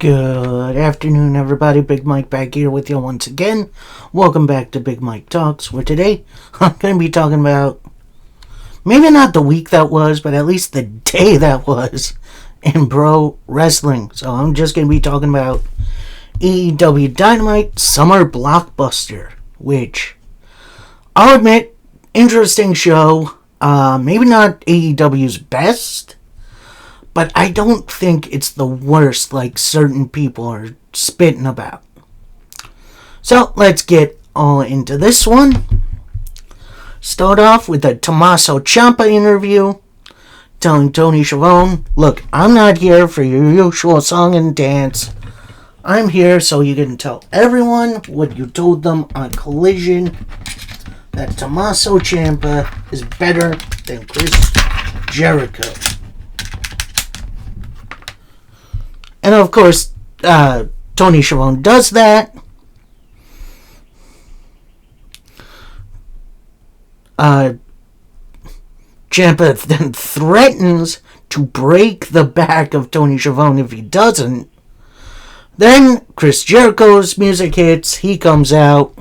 Good afternoon, everybody. Big Mike back here with you once again. Welcome back to Big Mike Talks, where today I'm going to be talking about maybe not the week that was, but at least the day that was in pro wrestling. So I'm just going to be talking about AEW Dynamite Summer Blockbuster, which I'll admit, interesting show. Maybe not AEW's best, but I don't think it's the worst like certain people are spitting about. So let's get all into this one. Start off with a Tommaso Ciampa interview telling Tony Schiavone, look, I'm not here for your usual song and dance. I'm here so you can tell everyone what you told them on Collision, that Tommaso Ciampa is better than Chris Jericho. And of course, Tony Schiavone does that. Ciampa then threatens to break the back of Tony Schiavone if he doesn't. Then Chris Jericho's music hits. He comes out.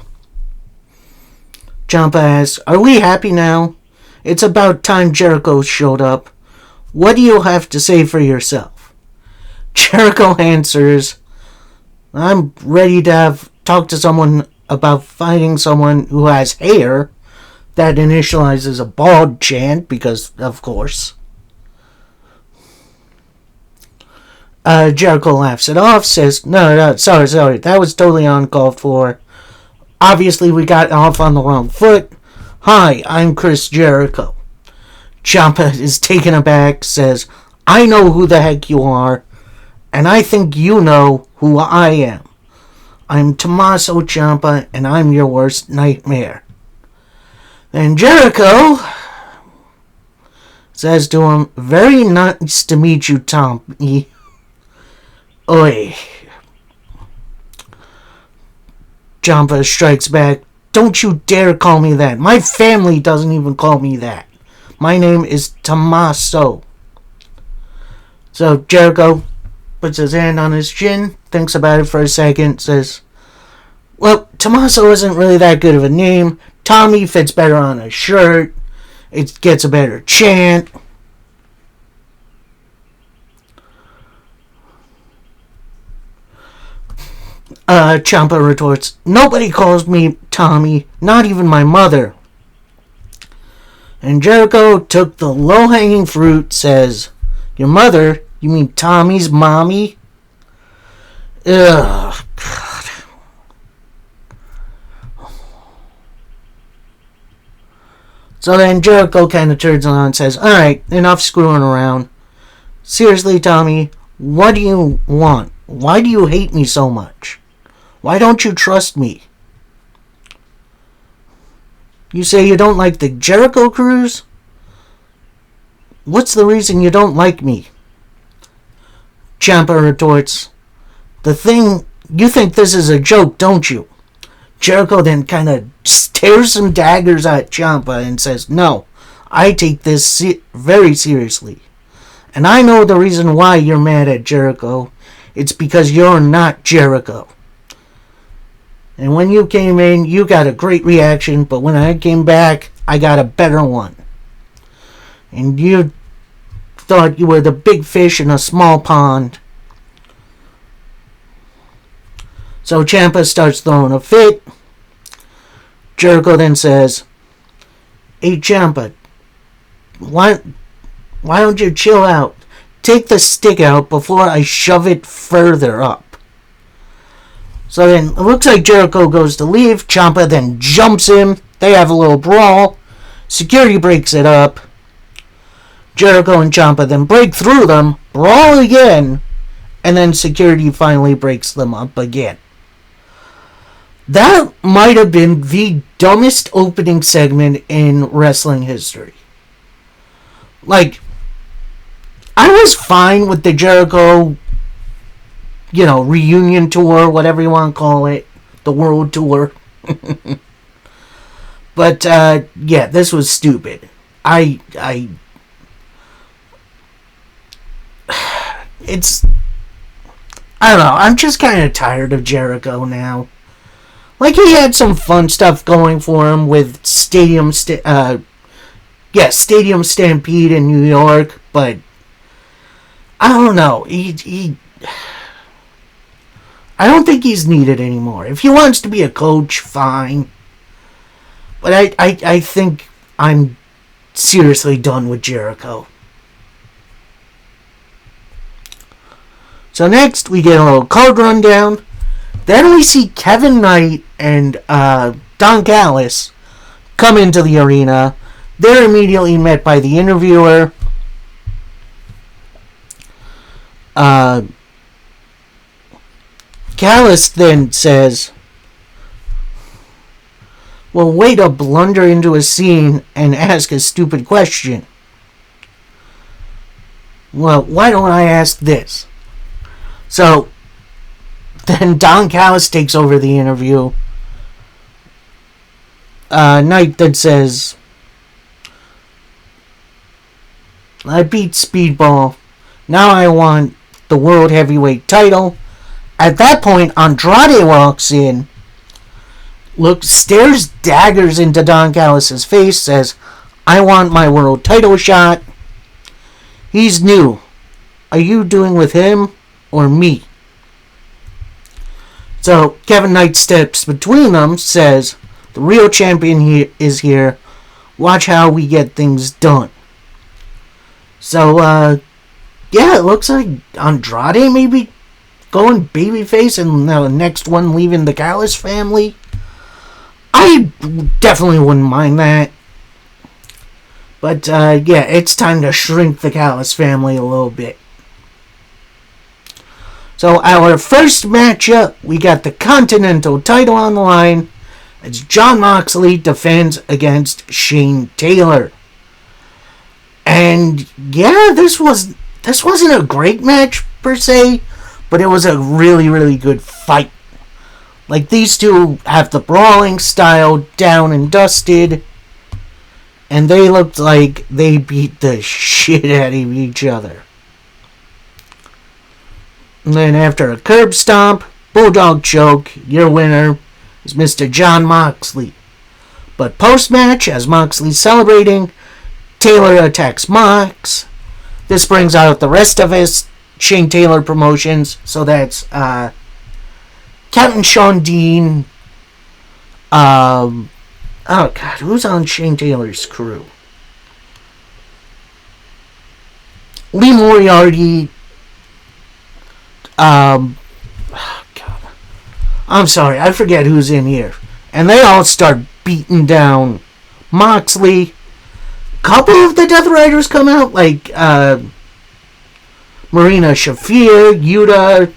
Ciampa asks, are we happy now? It's about time Jericho showed up. What do you have to say for yourself? Jericho answers, I'm ready to talk to someone about finding someone who has hair. That initializes a bald chant, because, of course. Jericho laughs it off, says, no, sorry, that was totally uncalled for. Obviously, we got off on the wrong foot. Hi, I'm Chris Jericho. Ciampa is taken aback, says, I know who the heck you are. And I think you know who I am. I'm Tommaso Ciampa, and I'm your worst nightmare. Then Jericho says to him, very nice to meet you, Tommy. Oi. Ciampa strikes back, don't you dare call me that. My family doesn't even call me that. My name is Tommaso. So Jericho puts his hand on his chin, thinks about it for a second, says, well, Tommaso isn't really that good of a name. Tommy fits better on a shirt. It gets a better chant. Ciampa retorts, nobody calls me Tommy, not even my mother. And Jericho took the low-hanging fruit, says, your mother? You mean Tommy's mommy? Ugh, God. So then Jericho kind of turns on and says, alright, enough screwing around. Seriously, Tommy, what do you want? Why do you hate me so much? Why don't you trust me? You say you don't like the Jericho Cruise? What's the reason you don't like me? Ciampa retorts, you think this is a joke, don't you? Jericho then kind of stares some daggers at Ciampa and says, no, I take this very seriously. And I know the reason why you're mad at Jericho. It's because you're not Jericho. And when you came in, you got a great reaction, but when I came back, I got a better one. And you thought you were the big fish in a small pond. So Ciampa starts throwing a fit. Jericho then says, hey Ciampa, why don't you chill out? Take the stick out before I shove it further up. So then it looks like Jericho goes to leave. Ciampa then jumps him. They have a little brawl. Security breaks it up. Jericho and Ciampa then break through them, brawl again, and then security finally breaks them up again. That might have been the dumbest opening segment in wrestling history. Like, I was fine with the Jericho, reunion tour, whatever you want to call it, the world tour. But, yeah, this was stupid. I don't know. I'm just kind of tired of Jericho now. Like, he had some fun stuff going for him with Stadium Stampede in New York, but I don't know. I don't think he's needed anymore. If he wants to be a coach, fine. But I think I'm seriously done with Jericho. So next, we get a little card rundown. Then we see Kevin Knight and Don Callis come into the arena. They're immediately met by the interviewer. Callis then says, "Well, way to blunder into a scene and ask a stupid question." Well, why don't I ask this? So, then Don Callis takes over the interview. Knight then says, "I beat Speedball. Now I want the World Heavyweight title." At that point, Andrade walks in, stares daggers into Don Callis' face, says, "I want my world title shot." He's new. Are you doing with him or me? So Kevin Knight steps between them, says, "The real champion is here. Watch how we get things done." So, yeah, it looks like Andrade maybe going babyface and the next one leaving the Callis family. I definitely wouldn't mind that. But, yeah, it's time to shrink the Callis family a little bit. So our first matchup, we got the Continental title on the line as Jon Moxley defends against Shane Taylor. And yeah, this wasn't a great match per se, but it was a really, really good fight. Like, these two have the brawling style down and dusted, and they looked like they beat the shit out of each other. And then after a curb stomp, bulldog choke, your winner is Mr. Jon Moxley. But post-match, as Moxley's celebrating, Taylor attacks Mox. This brings out the rest of his Shane Taylor promotions. So that's Captain Shawn Dean. Oh God, who's on Shane Taylor's crew? Lee Moriarty. God, I'm sorry, I forget who's in here. And they all start beating down Moxley. Couple of the Death Riders come out, like Marina Shafir, Yuta,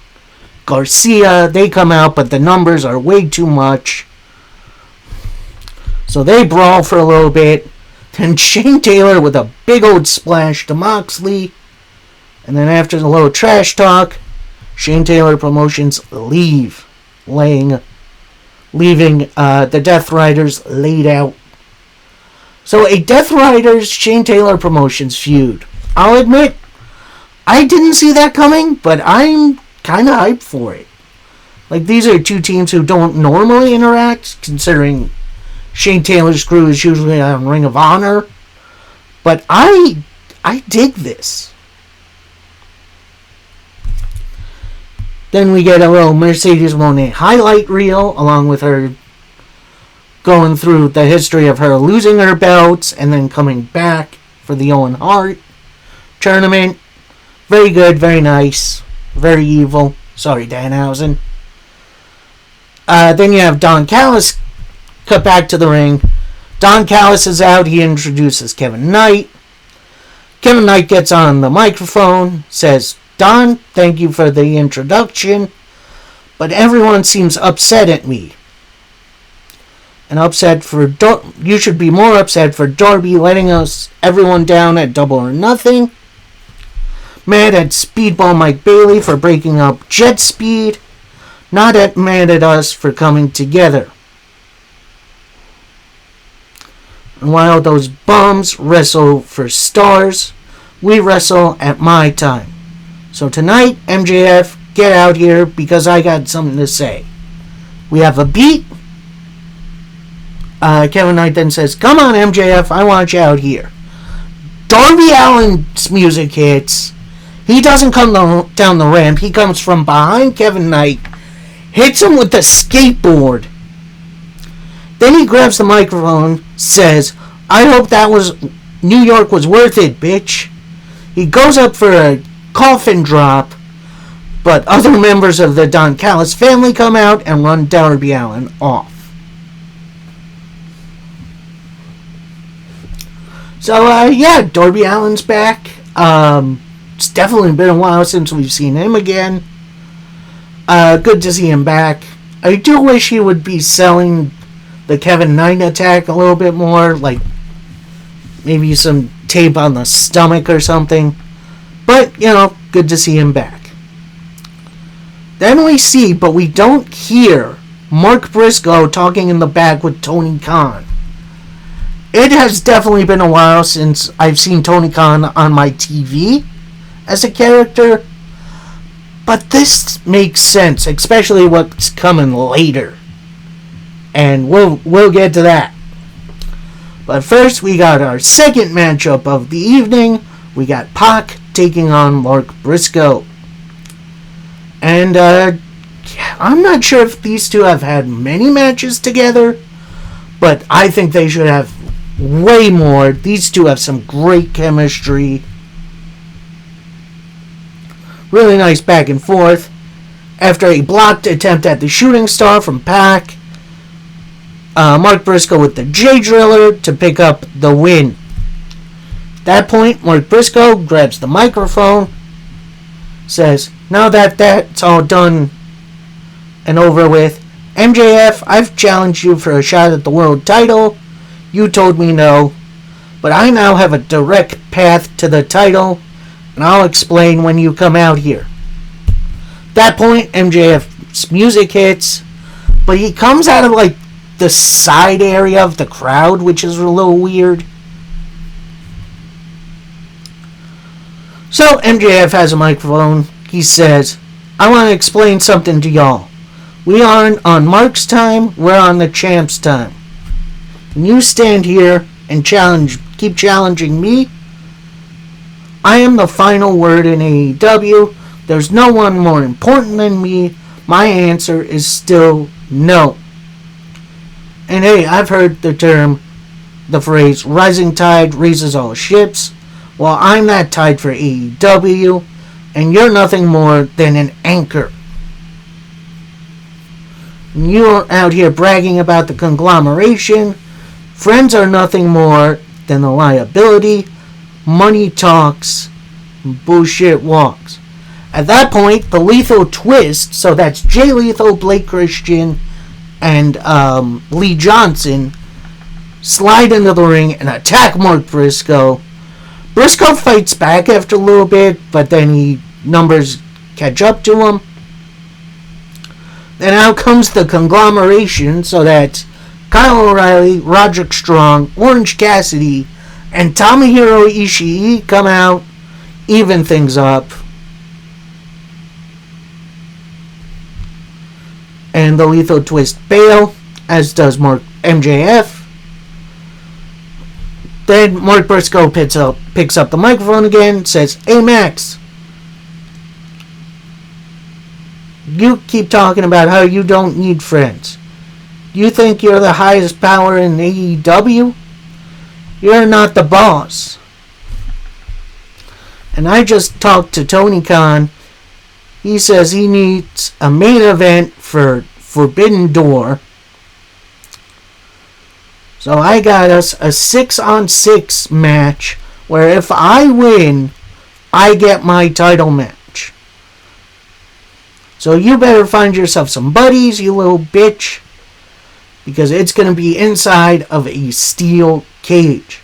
Garcia. They come out, but the numbers are way too much. So they brawl for a little bit. Then Shane Taylor with a big old splash to Moxley. And then after the little trash talk, Shane Taylor Promotions leaving the Death Riders laid out. So a Death Riders Shane Taylor Promotions feud. I'll admit, I didn't see that coming, but I'm kind of hyped for it. Like, these are two teams who don't normally interact, considering Shane Taylor's crew is usually on Ring of Honor. But I dig this. Then we get a little Mercedes Moné highlight reel, along with her going through the history of her losing her belts and then coming back for the Owen Hart tournament. Very good, very nice, very evil. Sorry, Danhausen. Then you have Don Callis cut back to the ring. Don Callis is out. He introduces Kevin Knight. Kevin Knight gets on the microphone, says, "Don, thank you for the introduction, but everyone seems upset at me. And you should be more upset for Darby letting everyone down at Double or Nothing. Mad at Speedball Mike Bailey for breaking up Jet Speed. Not mad at us for coming together. And while those bums wrestle for stars, we wrestle at my time. So tonight, MJF, get out here because I got something to say. We have a beat. Kevin Knight then says, come on, MJF, I want you out here. Darby Allin's music hits. He doesn't come down the ramp. He comes from behind Kevin Knight, hits him with the skateboard. Then he grabs the microphone, says, I hope that was New York was worth it, bitch. He goes up for a coffin drop, but other members of the Don Callis family come out and run Darby Allin off. So, Darby Allin's back. It's definitely been a while since we've seen him again. Good to see him back. I do wish he would be selling the Kevin Knight attack a little bit more, like maybe some tape on the stomach or something. But, good to see him back. Then we see, but we don't hear, Mark Briscoe talking in the back with Tony Khan. It has definitely been a while since I've seen Tony Khan on my TV as a character, but this makes sense, especially what's coming later. And we'll get to that. But first, we got our second matchup of the evening. We got Pac taking on Mark Briscoe. And I'm not sure if these two have had many matches together, but I think they should have way more. These two have some great chemistry. Really nice back and forth. After a blocked attempt at the shooting star from Pac, Mark Briscoe with the J-Driller to pick up the win. At that point, Mark Briscoe grabs the microphone, says, now that that's all done and over with, MJF, I've challenged you for a shot at the world title. You told me no, but I now have a direct path to the title, and I'll explain when you come out here. At that point, MJF's music hits, but he comes out of like the side area of the crowd, which is a little weird. So MJF has a microphone. He says, I want to explain something to y'all. We aren't on Mark's time, we're on the champ's time. When you stand here and keep challenging me, I am the final word in AEW. There's no one more important than me. My answer is still no. And hey, I've heard the phrase, rising tide raises all ships. Well, I'm that tide for AEW, and you're nothing more than an anchor. And you're out here bragging about the conglomeration. Friends are nothing more than a liability. Money talks, bullshit walks. At that point, the Lethal Twist, so that's Jay Lethal, Blake Christian, and Lee Johnson, slide into the ring and attack Mark Briscoe. Briscoe fights back after a little bit, but then numbers catch up to him. Then out comes the conglomeration, so that's Kyle O'Reilly, Roderick Strong, Orange Cassidy, and Tomohiro Ishii come out, even things up. And the Lethal Twist bail, as does MJF. Then Mark Briscoe picks up the microphone again, says, Hey Max, you keep talking about how you don't need friends. You think you're the highest power in AEW? You're not the boss. And I just talked to Tony Khan. He says he needs a main event for Forbidden Door. So I got us a 6-on-6 match where if I win, I get my title match. So you better find yourself some buddies, you little bitch, because it's going to be inside of a steel cage.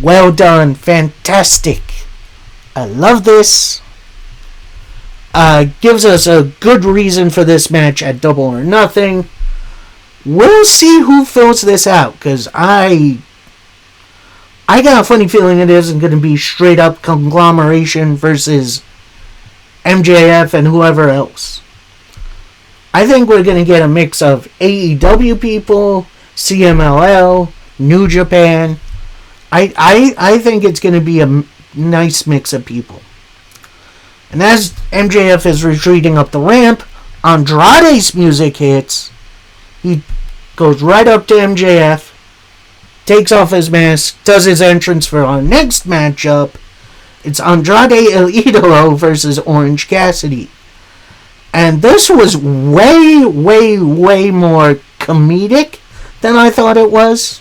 Well done. Fantastic. I love this. Gives us a good reason for this match at Double or Nothing. We'll see who fills this out, because I got a funny feeling it isn't going to be straight up conglomeration versus MJF, and whoever else. I think we're going to get a mix of AEW people, CMLL, New Japan. I think it's going to be a nice mix of people. And as MJF is retreating up the ramp, Andrade's music hits. He goes right up to MJF, takes off his mask, does his entrance for our next matchup. It's Andrade El Idolo versus Orange Cassidy. And this was way, way, way more comedic than I thought it was.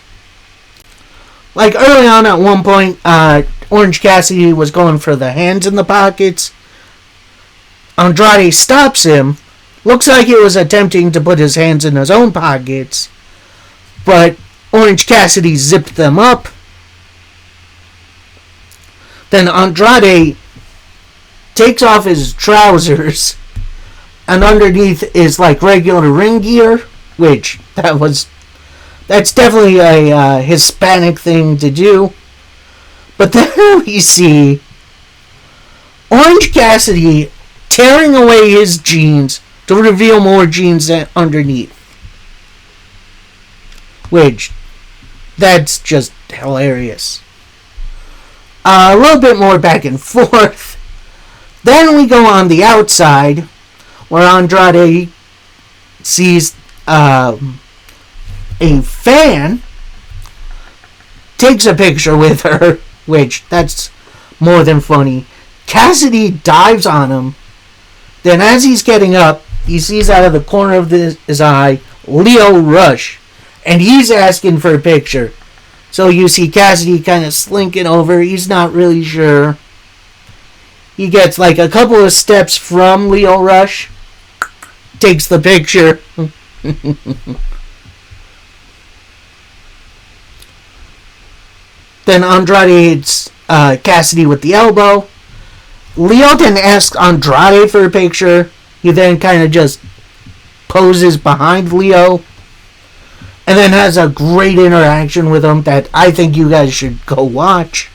Like early on at one point, Orange Cassidy was going for the hands in the pockets. Andrade stops him. Looks like he was attempting to put his hands in his own pockets. But Orange Cassidy zipped them up. Then Andrade takes off his trousers. And underneath is like regular ring gear. Which, that's definitely a Hispanic thing to do. But then we see Orange Cassidy tearing away his jeans to reveal more jeans underneath. Which, that's just hilarious. A little bit more back and forth. Then we go on the outside, where Andrade sees a fan, takes a picture with her, which, that's more than funny. Cassidy dives on him. Then as he's getting up, he sees out of the corner of his eye Lio Rush. And he's asking for a picture. So you see Cassidy kind of slinking over. He's not really sure. He gets like a couple of steps from Lio Rush. Takes the picture. Then Andrade hits Cassidy with the elbow. Lio then asks Andrade for a picture. He then kind of just poses behind Lio. And then has a great interaction with him that I think you guys should go watch.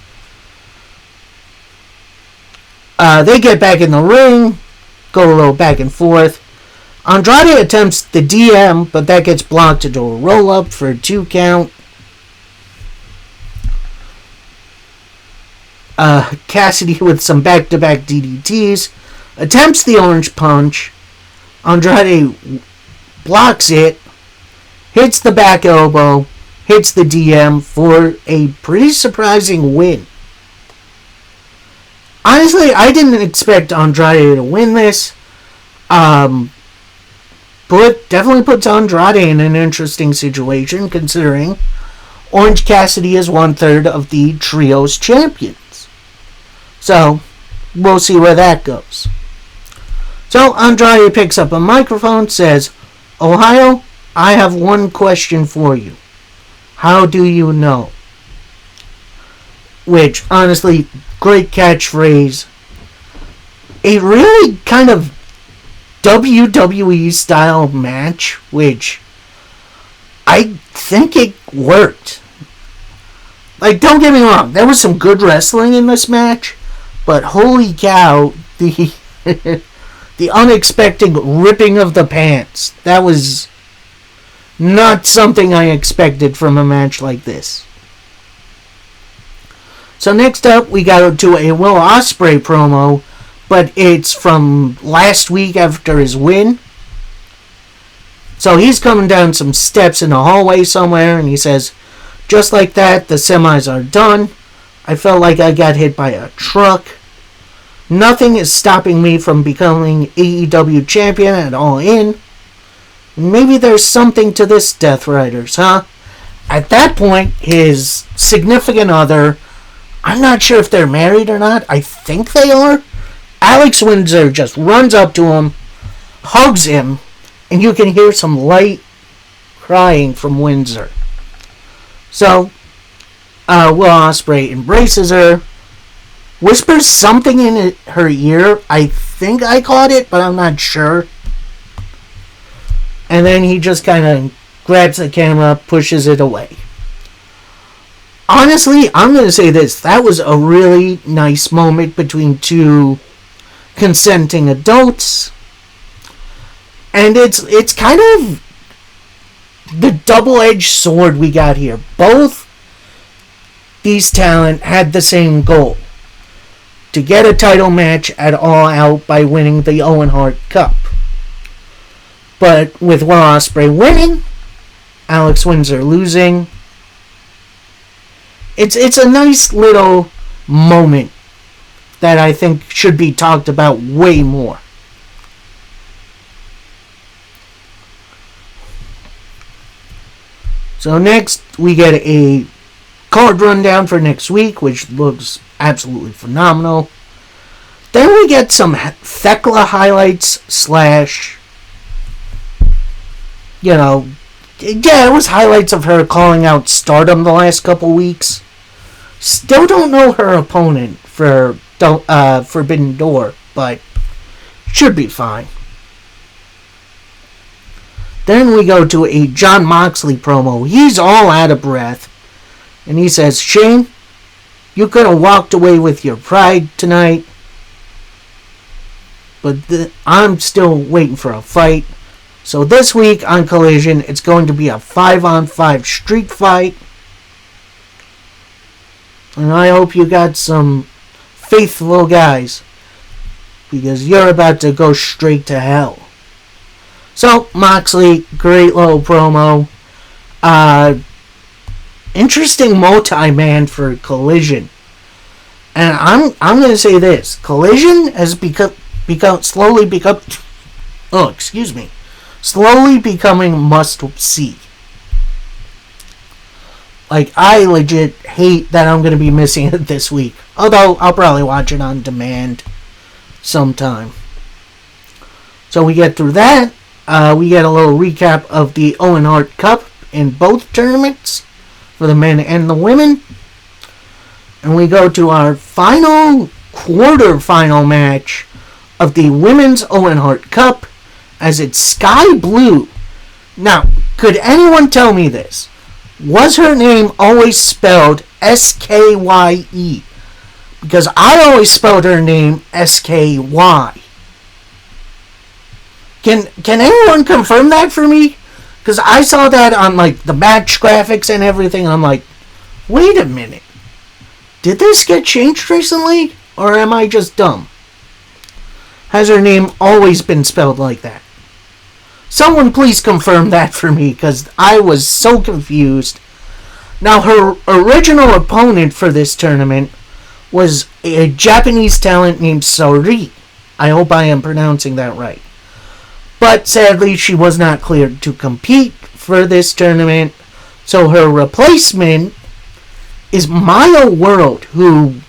They get back in the ring. Go a little back and forth. Andrade attempts the DM, but that gets blocked to do a roll-up for a 2 count. Cassidy with some back-to-back DDTs attempts the orange punch. Andrade blocks it, hits the back elbow, hits the DM for a pretty surprising win. Honestly, I didn't expect Andrade to win this. But definitely puts Andrade in an interesting situation, considering Orange Cassidy is 1/3 of the Trios champions. So, we'll see where that goes. So, Andrade picks up a microphone, says, "Ohio, I have one question for you. How do you know?" Which, honestly, great catchphrase. A really kind of WWE style match, which I think it worked. Like, don't get me wrong, there was some good wrestling in this match, but holy cow, the the unexpected ripping of the pants. That was not something I expected from a match like this. So next up, we got to a Will Ospreay promo, but it's from last week after his win. So he's coming down some steps in a hallway somewhere, and he says, "Just like that, the semis are done. I felt like I got hit by a truck. Nothing is stopping me from becoming AEW champion at All In. Maybe there's something to this, Death Riders, huh?" At that point, his significant other, I'm not sure if they're married or not, I think they are, Alex Windsor just runs up to him, hugs him, and you can hear some light crying from Windsor. So, Will Ospreay embraces her, whispers something in her ear. I think I caught it, but I'm not sure. And then he just kind of grabs the camera, pushes it away. Honestly, I'm going to say this. That was a really nice moment between two consenting adults. And it's kind of the double-edged sword we got here. Both these talent had the same goal: to get a title match at All Out by winning the Owen Hart Cup. But with Will Ospreay winning, Alex Windsor losing, it's a nice little moment that I think should be talked about way more. So next, we get a card rundown for next week, which looks absolutely phenomenal. Then we get some Thekla highlights it was highlights of her calling out Stardom the last couple weeks. Still don't know her opponent for Forbidden Door, but should be fine. Then we go to a Jon Moxley promo. He's all out of breath. And he says, "Shane, you could have walked away with your pride tonight. But I'm still waiting for a fight. So this week on Collision, it's going to be a 5-on-5 street fight. And I hope you got some faithful guys, because you're about to go straight to hell." So, Moxley, great little promo. Interesting multi-man for Collision. And I'm going to say this. Collision has slowly becoming must-see. Like, I legit hate that I'm going to be missing it this week. Although, I'll probably watch it on demand sometime. So we get through that. We get a little recap of the Owen Hart Cup in both tournaments for the men and the women. And we go to our final quarterfinal match of the Women's Owen Hart Cup, as it's Sky Blue. Now, could anyone tell me this? Was her name always spelled S-K-Y-E? Because I always spelled her name S-K-Y. Can anyone confirm that for me? Because I saw that on the match graphics and everything, and I'm like, wait a minute. Did this get changed recently? Or am I just dumb? Has her name always been spelled like that? Someone please confirm that for me, because I was so confused. Now, her original opponent for this tournament was a Japanese talent named Sari. I hope I am pronouncing that right. But sadly, she was not cleared to compete for this tournament. So her replacement is Maya World, who...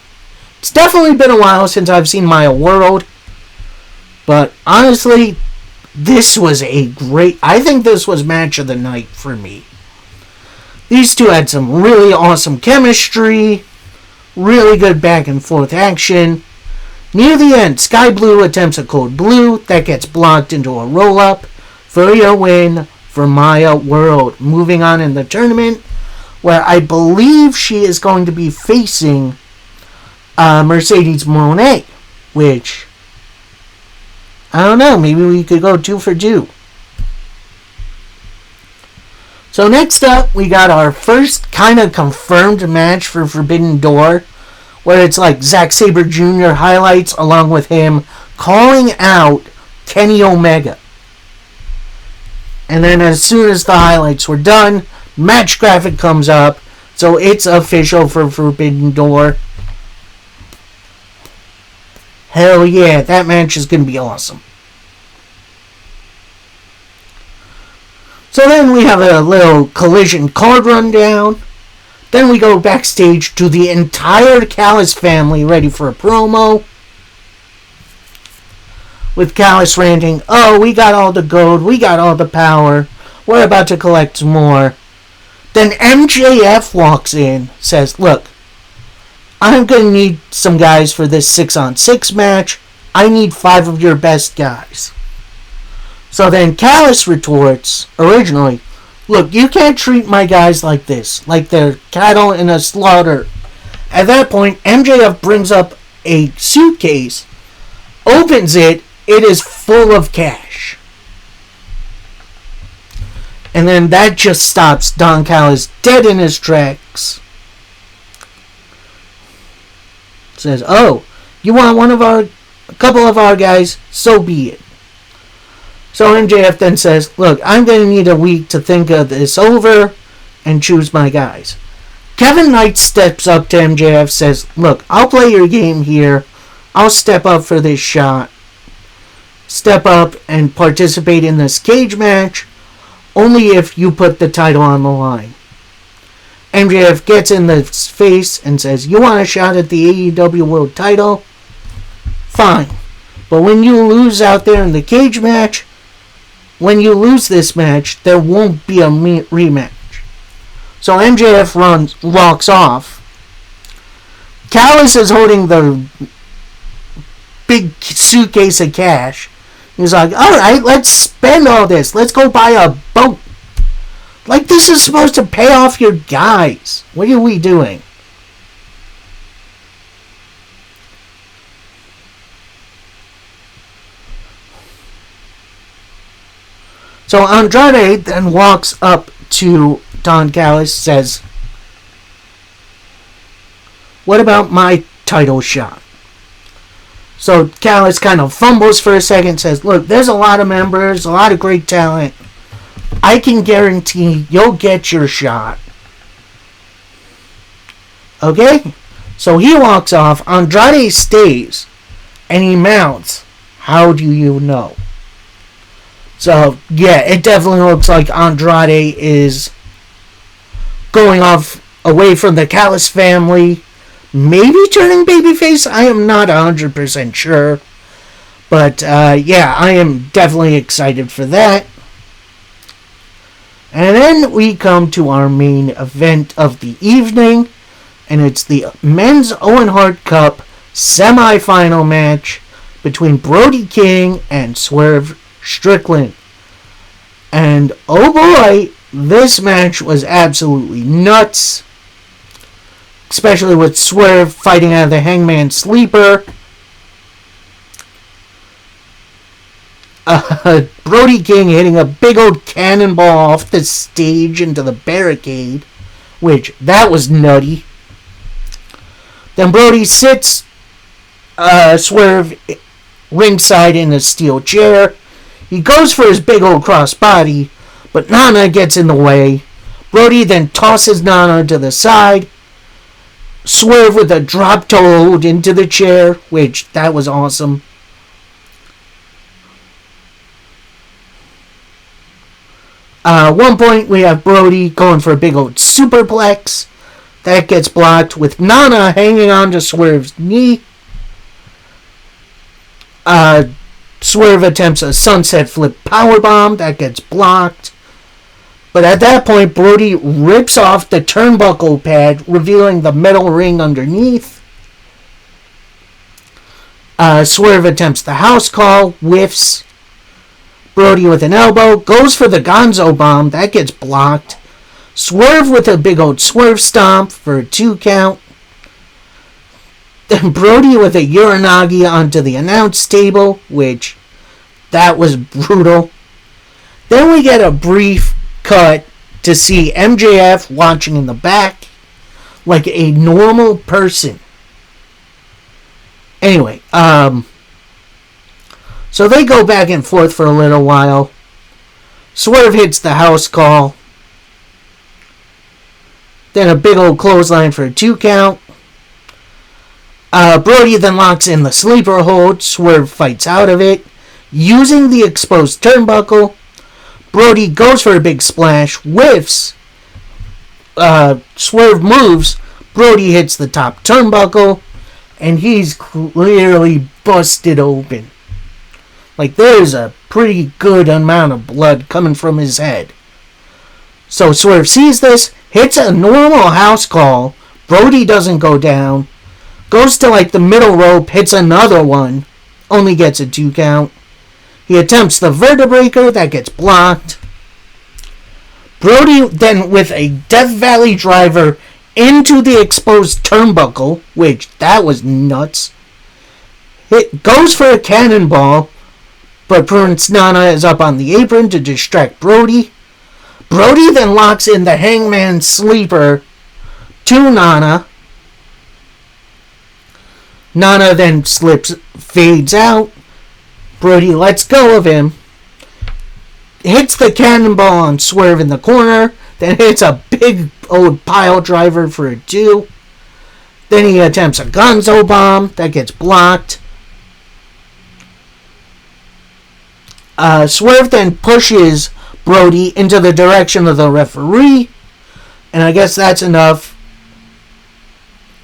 It's definitely been a while since I've seen Maya World. But honestly, this was I think this was match of the night for me. These two had some really awesome chemistry. Really good back and forth action. Near the end, Sky Blue attempts a Code Blue that gets blocked into a roll-up for your win for Maya World. Moving on in the tournament, where I believe she is going to be facing Mercedes Moné, which, I don't know, maybe we could go 2 for 2. So next up, we got our first kind of confirmed match for Forbidden Door, where it's like Zack Sabre Jr. highlights along with him calling out Kenny Omega. And then as soon as the highlights were done, match graphic comes up. So it's official for Forbidden Door. Hell yeah, that match is going to be awesome. So then we have a little Collision card rundown. Then we go backstage to the entire Callis family ready for a promo. With Callis ranting, "Oh, we got all the gold, we got all the power, we're about to collect more." Then MJF walks in, says, "Look, I'm going to need some guys for this 6-on-6 match. I need 5 of your best guys." So then Callis retorts, originally, "Look, you can't treat my guys like this, like they're cattle in a slaughter." At that point, MJF brings up a suitcase opens it, it is full of cash. And then that just stops Don Callis dead in his tracks. Says, oh, you want a couple of our guys? So be it. So MJF then says, look, I'm going to need a week to think of this over and choose my guys. Kevin Knight steps up to MJF, says, look, I'll play your game here. I'll step up for this shot. Step up and participate in this cage match only if you put the title on the line. MJF gets in the face and says, you want a shot at the AEW World title? Fine. But when you lose out there in the cage match, when you lose this match, there won't be a rematch. So MJF walks off. Callis is holding the big suitcase of cash. He's like, alright, let's spend all this. Let's go buy a boat. Like, this is supposed to pay off your guys. What are we doing? So Andrade then walks up to Don Callis, says, what about my title shot? So Callis kind of fumbles for a second, says, look, there's a lot of members, a lot of great talent. I can guarantee you'll get your shot. Okay? So he walks off. Andrade stays. And he mounts. How do you know? So, yeah, it definitely looks like Andrade is going off away from the Callis family. Maybe turning babyface? I am not 100% sure. But, yeah, I am definitely excited for that. And then we come to our main event of the evening. And it's the Men's Owen Hart Cup semi-final match between Brody King and Swerve Strickland. And oh boy, this match was absolutely nuts. Especially with Swerve fighting out of the Hangman Sleeper. Brody King hitting a big old cannonball off the stage into the barricade. Which, that was nutty. Then Brody sits Swerve ringside in a steel chair. He goes for his big old crossbody, but Nana gets in the way. Brody then tosses Nana to the side. Swerve with a drop toe hold into the chair, which, that was awesome. One point we have Brody going for a big old superplex. That gets blocked with Nana hanging on to Swerve's knee. Swerve attempts a sunset flip powerbomb. That gets blocked. But at that point, Brody rips off the turnbuckle pad, revealing the metal ring underneath. Swerve attempts the house call, whiffs. Brody with an elbow, goes for the Gonzo bomb. That gets blocked. Swerve with a big old swerve stomp for a 2 count. Then Brody with a Uranagi onto the announce table, which, that was brutal. Then we get a brief cut to see MJF watching in the back like a normal person. Anyway, so they go back and forth for a little while. Swerve hits the house call. Then a big old clothesline for a 2 count. Brody then locks in the sleeper hold. Swerve fights out of it. Using the exposed turnbuckle, Brody goes for a big splash. Whiffs. Swerve moves. Brody hits the top turnbuckle. And he's clearly busted open. Like, there's a pretty good amount of blood coming from his head. So Swerve sees this, hits a normal house call. Brody doesn't go down. Goes to like the middle rope, hits another one. Only gets a 2 count. He attempts the vertebraker, that gets blocked. Brody then with a Death Valley driver into the exposed turnbuckle, which, that was nuts. It goes for a cannonball, but Prince Nana is up on the apron to distract Brody. Brody then locks in the Hangman Sleeper to Nana. Nana then fades out. Brody lets go of him. Hits the cannonball on Swerve in the corner. Then hits a big old pile driver for a 2. Then he attempts a Gonzo bomb that gets blocked. Swerve then pushes Brody into the direction of the referee. And I guess that's enough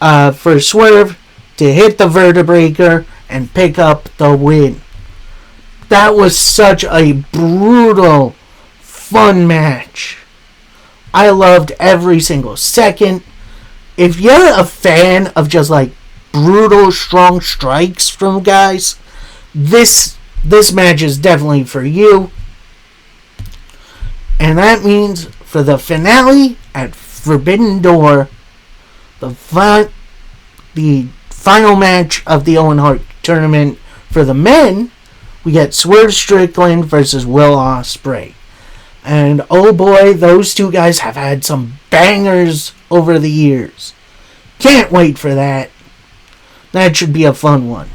for Swerve to hit the Vertebreaker and pick up the win. That was such a brutal, fun match. I loved every single second. If you're a fan of just like brutal, strong strikes from guys, this match is definitely for you. And that means for the finale at Forbidden Door, the final match of the Owen Hart tournament for the men, we get Swerve Strickland versus Will Ospreay. And oh boy, those two guys have had some bangers over the years. Can't wait for that. That should be a fun one.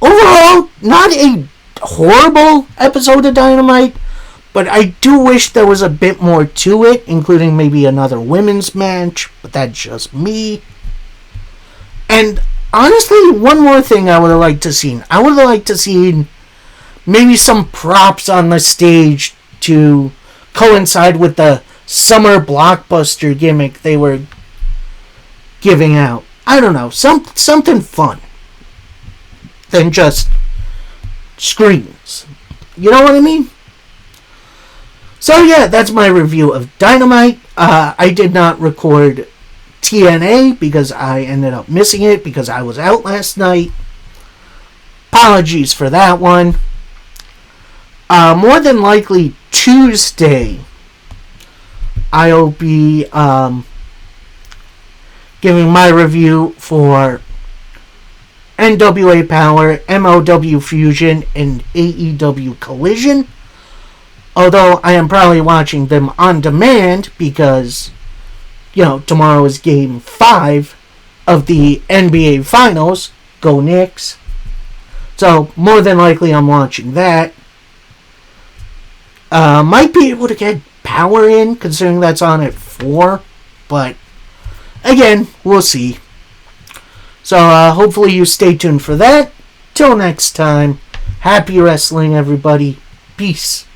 Overall, not a horrible episode of Dynamite, but I do wish there was a bit more to it, including maybe another women's match, but that's just me. And honestly, one more thing I would have liked to see. I would have liked to see maybe some props on the stage to coincide with the summer blockbuster gimmick they were giving out. I don't know, something fun than just screens. You know what I mean? So yeah, that's my review of Dynamite. I did not record TNA because I ended up missing it because I was out last night. Apologies for that one. More than likely Tuesday, I'll be giving my review for NWA Power, MLW Fusion, and AEW Collision. Although I am probably watching them on demand because, tomorrow is Game 5 of the NBA Finals. Go Knicks. So, more than likely I'm watching that. Might be able to get Power in, considering that's on at 4. But, again, we'll see. So, hopefully you stay tuned for that. Till next time, happy wrestling, everybody. Peace.